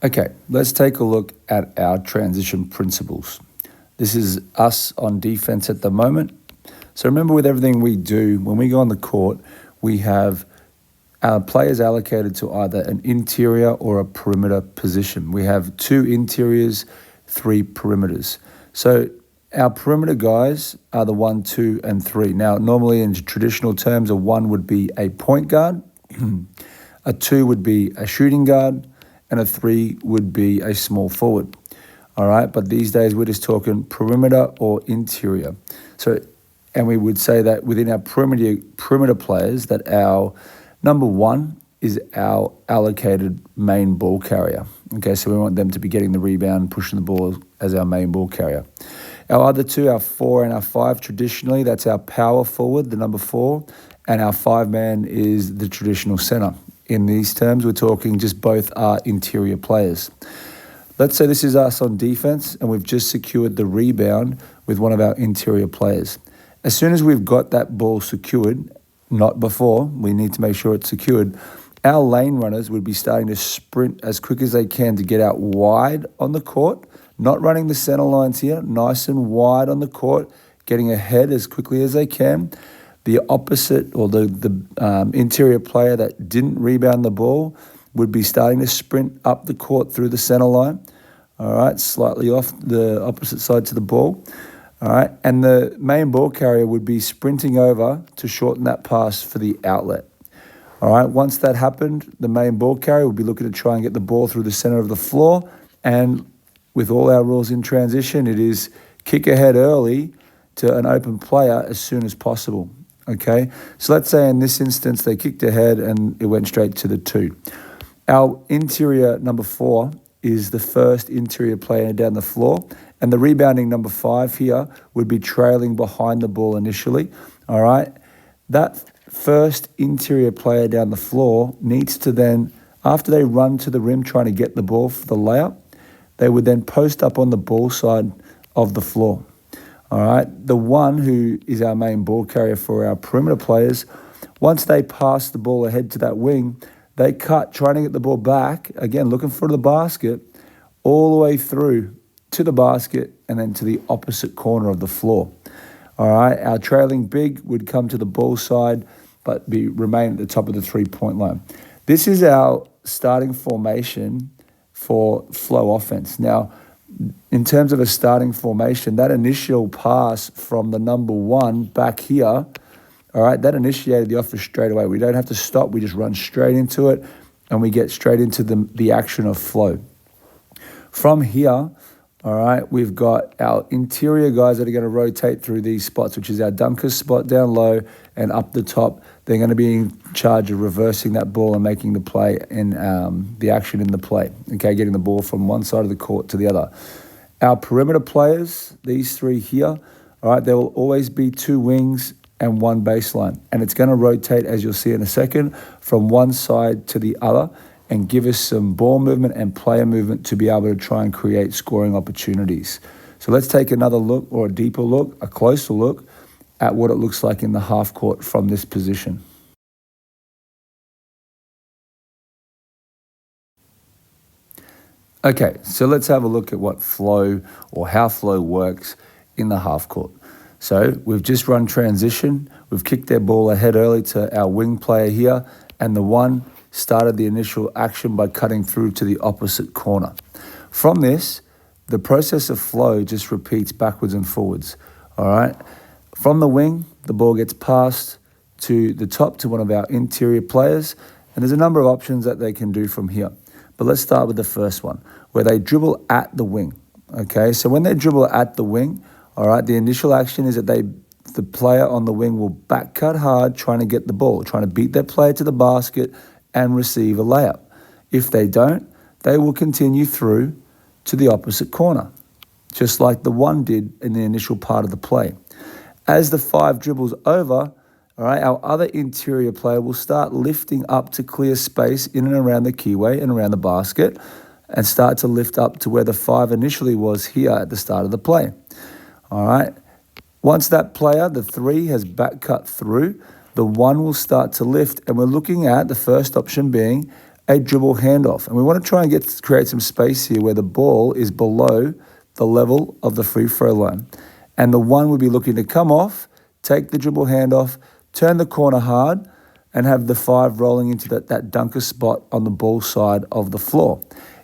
Okay, let's take a look at our transition principles. This is us on defense at the moment. So remember, with everything we do, when we go on the court, we have our players allocated to either an interior or a perimeter position. We have 2 interiors, 3 perimeters. So our perimeter guys are the 1, 2, and 3. Now, normally in traditional terms, a 1 would be a point guard, a 2 would be a shooting guard, and a 3 would be a small forward. All right, but these days we're just talking perimeter or interior. And we would say that within our perimeter players, that our number 1 is our allocated main ball carrier. Okay, so we want them to be getting the rebound, pushing the ball as our main ball carrier. Our other 2, our 4 and our 5, traditionally, that's our power forward, the number 4, and our 5-man is the traditional center. In these terms, we're talking just both are interior players. Let's say this is us on defense and we've just secured the rebound with one of our interior players. As soon as we've got that ball secured, not before, we need to make sure it's secured, our lane runners would be starting to sprint as quick as they can to get out wide on the court, not running the center lines here, nice and wide on the court, getting ahead as quickly as they can. The opposite, or the interior player that didn't rebound the ball, would be starting to sprint up the court through the center line, all right, slightly off the opposite side to the ball, all right, and the main ball carrier would be sprinting over to shorten that pass for the outlet. All right, once that happened, the main ball carrier would be looking to try and get the ball through the center of the floor, and with all our rules in transition, it is kick ahead early to an open player as soon as possible. Okay, so let's say in this instance they kicked ahead and it went straight to the 2. Our interior number 4 is the first interior player down the floor, and the rebounding number 5 here would be trailing behind the ball initially. All right, that first interior player down the floor needs to then, after they run to the rim trying to get the ball for the layup, they would then post up on the ball side of the floor. All right, the 1 who is our main ball carrier for our perimeter players, once they pass the ball ahead to that wing, they cut, trying to get the ball back, again, looking for the basket, all the way through to the basket and then to the opposite corner of the floor. All right, our trailing big would come to the ball side, but remain at the top of the 3-point line. This is our starting formation for flow offense. Now, in terms of a starting formation, that initial pass from the number 1 back here, all right, that initiated the offense straight away. We don't have to stop. We just run straight into it, and we get straight into the action of flow. From here, all right, we've got our interior guys that are going to rotate through these spots, which is our dunker spot down low and up the top. They're going to be in charge of reversing that ball and making the play in the action in the play, okay, getting the ball from one side of the court to the other. Our perimeter players, these 3 here, all right, there will always be 2 wings and 1 baseline, and it's going to rotate, as you'll see in a second, from one side to the other and give us some ball movement and player movement to be able to try and create scoring opportunities. So let's take another look, or a deeper look, a closer look at what it looks like in the half court from this position. Okay, so let's have a look at what flow, or how flow works in the half court. So we've just run transition, we've kicked their ball ahead early to our wing player here, and the 1 started the initial action by cutting through to the opposite corner. From this, the process of flow just repeats backwards and forwards, all right? From the wing, the ball gets passed to the top to one of our interior players, and there's a number of options that they can do from here. But let's start with the first one, where they dribble at the wing, okay? So when they dribble at the wing, all right, the initial action is that the player on the wing will back cut hard, trying to get the ball, trying to beat their player to the basket and receive a layup. If they don't, they will continue through to the opposite corner, just like the 1 did in the initial part of the play. As the 5 dribbles over, all right, our other interior player will start lifting up to clear space in and around the keyway and around the basket, and start to lift up to where the 5 initially was here at the start of the play. All right. Once that player, the 3, has back cut through, the 1 will start to lift, and we're looking at the first option being a dribble handoff. And we want to try and create some space here where the ball is below the level of the free throw line. And the one would be looking to come off, take the dribble handoff, turn the corner hard, and have the 5 rolling into that dunker spot on the ball side of the floor.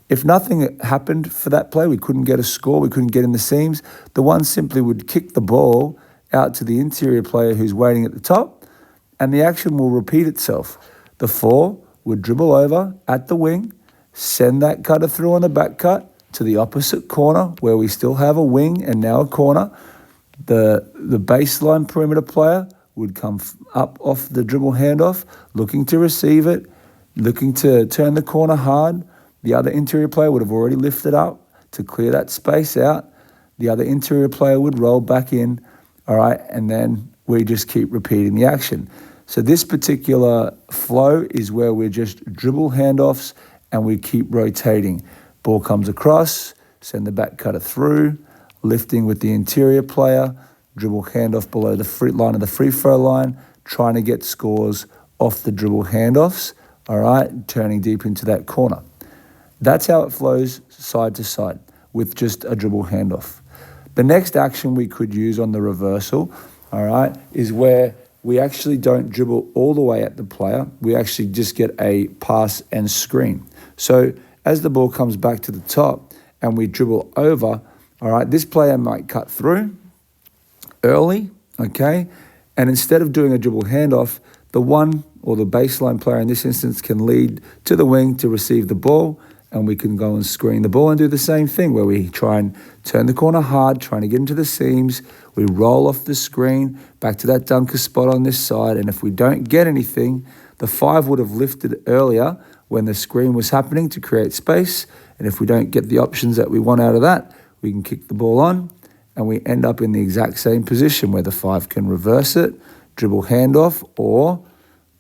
If nothing happened for that play, we couldn't get a score, we couldn't get in the seams, the one simply would kick the ball out to the interior player who's waiting at the top, and the action will repeat itself. The 4 would dribble over at the wing, send that cutter through on the back cut to the opposite corner where we still have a wing and now a corner. The baseline perimeter player would come up off the dribble handoff, looking to receive it, looking to turn the corner hard. The other interior player would have already lifted up to clear that space out. The other interior player would roll back in, all right, and then we just keep repeating the action. So this particular flow is where we're just dribble handoffs and we keep rotating. Ball comes across, send the back cutter through, lifting with the interior player, dribble handoff below the free line of the free throw line, trying to get scores off the dribble handoffs, all right, turning deep into that corner. That's how it flows side to side with just a dribble handoff. The next action we could use on the reversal, all right, is where we actually don't dribble all the way at the player. We actually just get a pass and screen. So as the ball comes back to the top and we dribble over, all right, this player might cut through early, okay? And instead of doing a dribble handoff, the one or the baseline player in this instance can lead to the wing to receive the ball, and we can go and screen the ball and do the same thing where we try and turn the corner hard, trying to get into the seams. We roll off the screen back to that dunker spot on this side, and if we don't get anything, the 5 would have lifted earlier when the screen was happening to create space, and if we don't get the options that we want out of that, we can kick the ball on, and we end up in the exact same position where the 5 can reverse it, dribble handoff, or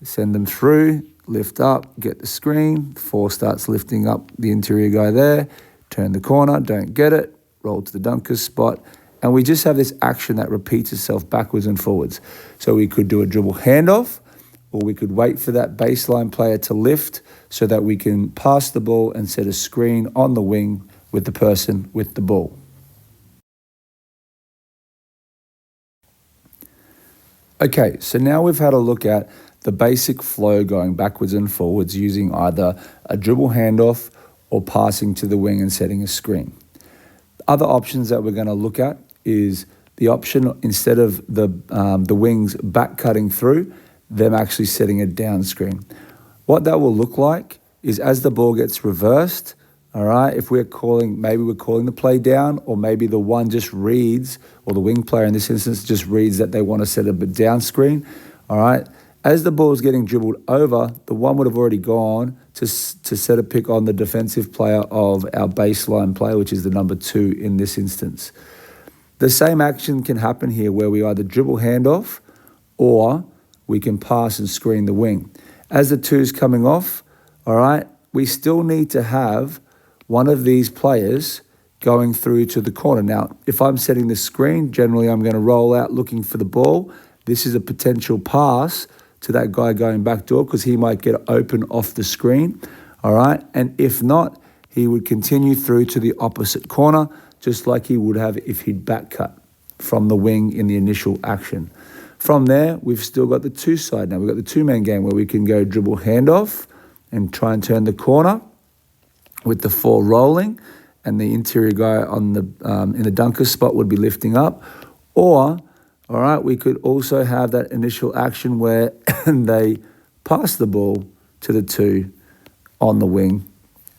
send them through, lift up, get the screen, 4 starts lifting up the interior guy there, turn the corner, don't get it, roll to the dunker spot, and we just have this action that repeats itself backwards and forwards. So we could do a dribble handoff, or we could wait for that baseline player to lift so that we can pass the ball and set a screen on the wing with the person with the ball. Okay, so now we've had a look at the basic flow going backwards and forwards using either a dribble handoff or passing to the wing and setting a screen. Other options that we're going to look at is the option, instead of the wings back cutting through, them actually setting a down screen. What that will look like is as the ball gets reversed, all right, if maybe we're calling the play down, or maybe the one just reads, or the wing player in this instance just reads that they want to set a down screen, all right. As the ball is getting dribbled over, the one would have already gone to set a pick on the defensive player of our baseline player, which is the number 2 in this instance. The same action can happen here where we either dribble handoff or we can pass and screen the wing. As the 2's coming off, all right, we still need to have one of these players going through to the corner. Now, if I'm setting the screen, generally I'm going to roll out looking for the ball. This is a potential pass to that guy going back door because he might get open off the screen, all right? And if not, he would continue through to the opposite corner, just like he would have if he'd back cut from the wing in the initial action. From there, we've still got the 2 side now. We've got the 2-man game where we can go dribble handoff and try and turn the corner with the 4 rolling, and the interior guy on the in the dunker spot would be lifting up. Or, all right, we could also have that initial action where they pass the ball to the 2 on the wing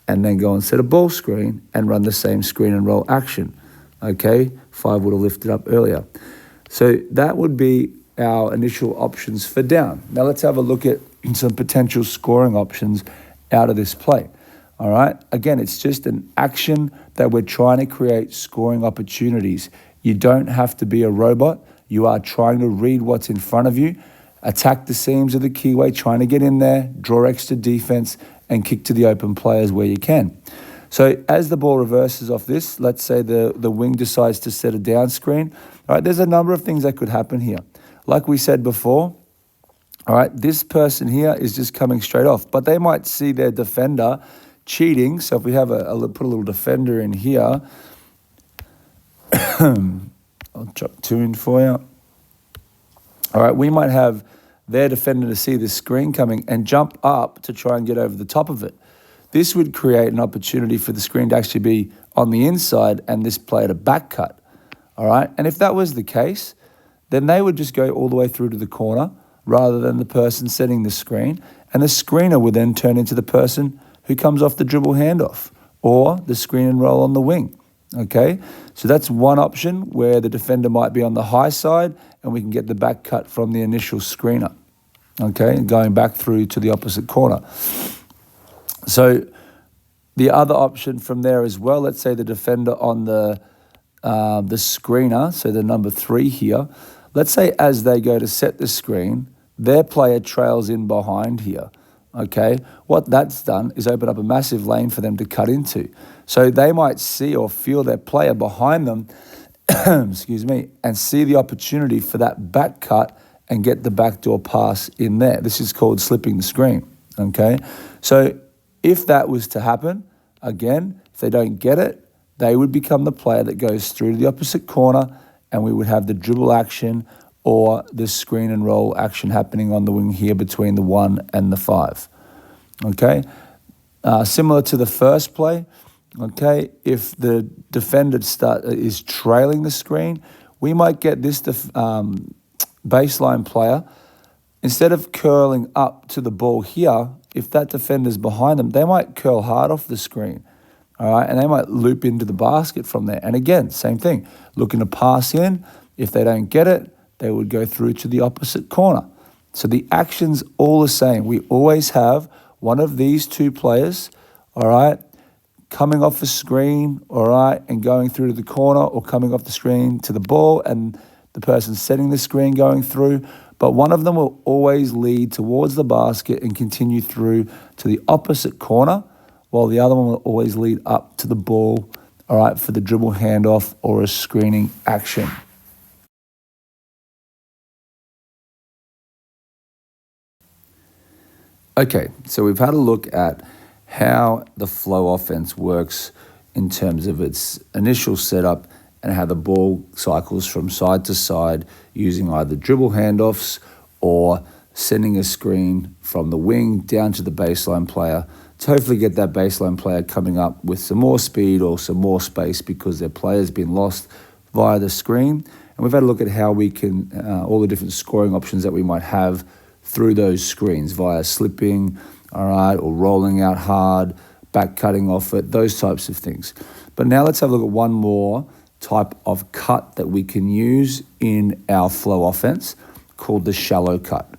and then go and set a ball screen and run the same screen and roll action. Okay, 5 would have lifted up earlier. So that would be our initial options for down. Now let's have a look at some potential scoring options out of this play. All right, again, it's just an action that we're trying to create scoring opportunities. You don't have to be a robot. You are trying to read what's in front of you, attack the seams of the keyway, trying to get in there, draw extra defense, and kick to the open players where you can. So as the ball reverses off this, let's say the wing decides to set a down screen. All right, there's a number of things that could happen here. Like we said before, All right, this person here is just coming straight off, but they might see their defender cheating. So if we have put a little defender in here, I'll drop 2 in for you. All right, we might have their defender to see this screen coming and jump up to try and get over the top of it. This would create an opportunity for the screen to actually be on the inside and this player to back cut. All right, and if that was the case, then they would just go all the way through to the corner rather than the person setting the screen. And the screener would then turn into the person who comes off the dribble handoff or the screen and roll on the wing. Okay, so that's one option where the defender might be on the high side and we can get the back cut from the initial screener. Okay, going back through to the opposite corner. So the other option from there as well, let's say the defender on the screener, so the number 3 here, let's say as they go to set the screen, their player trails in behind here. Okay, what that's done is open up a massive lane for them to cut into. So they might see or feel their player behind them, excuse me, and see the opportunity for that back cut and get the backdoor pass in there. This is called slipping the screen. Okay, so if that was to happen, again, if they don't get it, they would become the player that goes through to the opposite corner and we would have the dribble action or the screen and roll action happening on the wing here between the 1 and the 5. Okay, similar to the first play, okay, if the defender is trailing the screen, we might get this baseline player, instead of curling up to the ball here, if that defender's behind them, they might curl hard off the screen. All right, and they might loop into the basket from there. And again, same thing, looking to pass in. If they don't get it, they would go through to the opposite corner. So the action's all the same. We always have one of these 2 players, all right, coming off the screen, all right, and going through to the corner, or coming off the screen to the ball and the person setting the screen going through. But one of them will always lead towards the basket and continue through to the opposite corner, while the other one will always lead up to the ball, all right, for the dribble handoff or a screening action. Okay, so we've had a look at how the flow offense works in terms of its initial setup and how the ball cycles from side to side using either dribble handoffs or sending a screen from the wing down to the baseline player to hopefully get that baseline player coming up with some more speed or some more space because their player's been lost via the screen. And we've had a look at how we can, all the different scoring options that we might have through those screens via slipping, all right, or rolling out hard, back cutting off it, those types of things. But now let's have a look at one more type of cut that we can use in our flow offense called the shallow cut.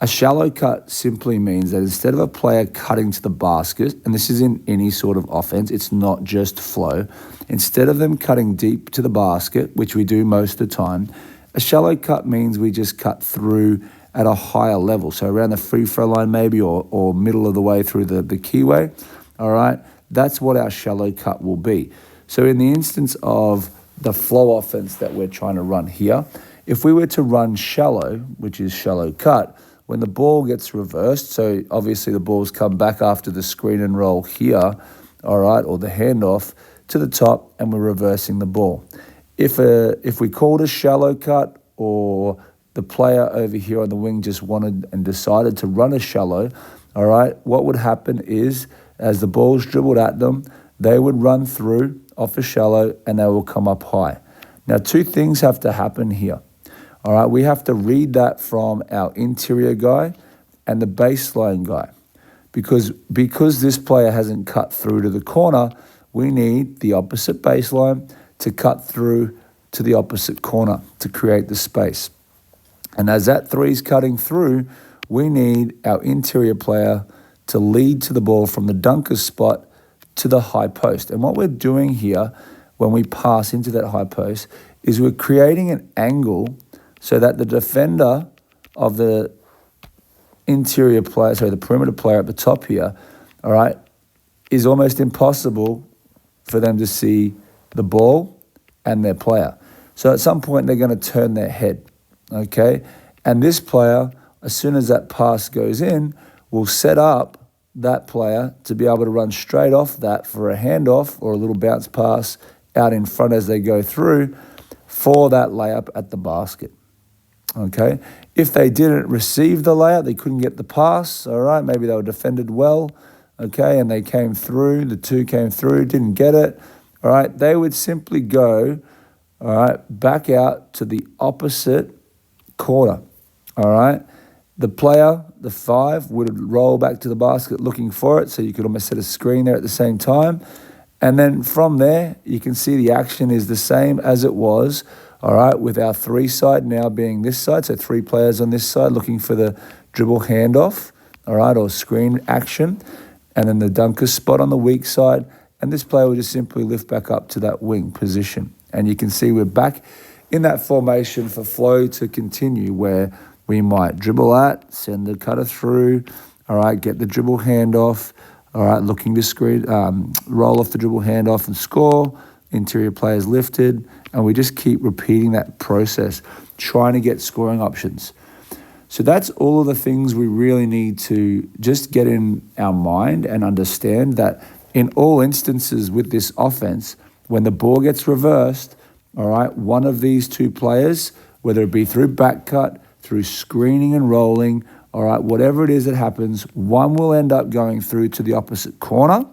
A shallow cut simply means that instead of a player cutting to the basket, and this is in any sort of offense, it's not just flow, instead of them cutting deep to the basket, which we do most of the time, a shallow cut means we just cut through at a higher level. So around the free throw line maybe, or middle of the way through the keyway, all right? That's what our shallow cut will be. So in the instance of the flow offense that we're trying to run here, if we were to run shallow, which is shallow cut, when the ball gets reversed, so obviously the ball's come back after the screen and roll here, all right, or the handoff to the top, and we're reversing the ball. If we called a shallow cut, or the player over here on the wing just wanted and decided to run a shallow, all right, what would happen is as the ball's dribbled at them, they would run through off a shallow and they will come up high. Now, 2 things have to happen here. All right, we have to read that from our interior guy and the baseline guy. Because this player hasn't cut through to the corner, we need the opposite baseline to cut through to the opposite corner to create the space. And as that 3's cutting through, we need our interior player to lead to the ball from the dunker spot to the high post. And what we're doing here when we pass into that high post is we're creating an angle so that the defender of the interior player, the perimeter player at the top here, all right, is almost impossible for them to see the ball and their player. So at some point they're going to turn their head, okay? And this player as soon as that pass goes in, will set up that player to be able to run straight off that for a handoff or a little bounce pass out in front as they go through for that layup at the basket. Okay, if they didn't receive the layup, they couldn't get the pass, all right, maybe they were defended well, okay, and they came through, the two came through, didn't get it, all right, they would simply go, all right, back out to the opposite corner, all right. The player, the 5, would roll back to the basket looking for it, so you could almost set a screen there at the same time. And then from there, you can see the action is the same as it was, all right, with our 3 side now being this side, so 3 players on this side looking for the dribble handoff, all right, or screen action, and then the dunker spot on the weak side, and this player will just simply lift back up to that wing position. And you can see we're back in that formation for Flow to continue, where we might dribble at, send the cutter through, all right, get the dribble handoff, all right, looking to screen, roll off the dribble handoff and score, interior players lifted, and we just keep repeating that process, trying to get scoring options. So that's all of the things we really need to just get in our mind and understand that in all instances with this offense, when the ball gets reversed, all right, one of these 2 players, whether it be through back cut, through screening and rolling, all right, whatever it is that happens, one will end up going through to the opposite corner,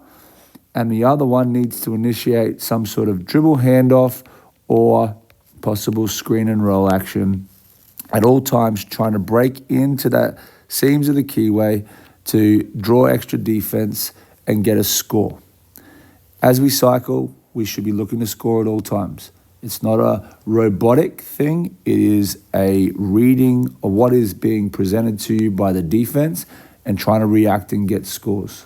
and the other one needs to initiate some sort of dribble handoff or possible screen and roll action at all times, trying to break into that seams of the keyway to draw extra defense and get a score. As we cycle, we should be looking to score at all times. It's not a robotic thing. It is a reading of what is being presented to you by the defense and trying to react and get scores.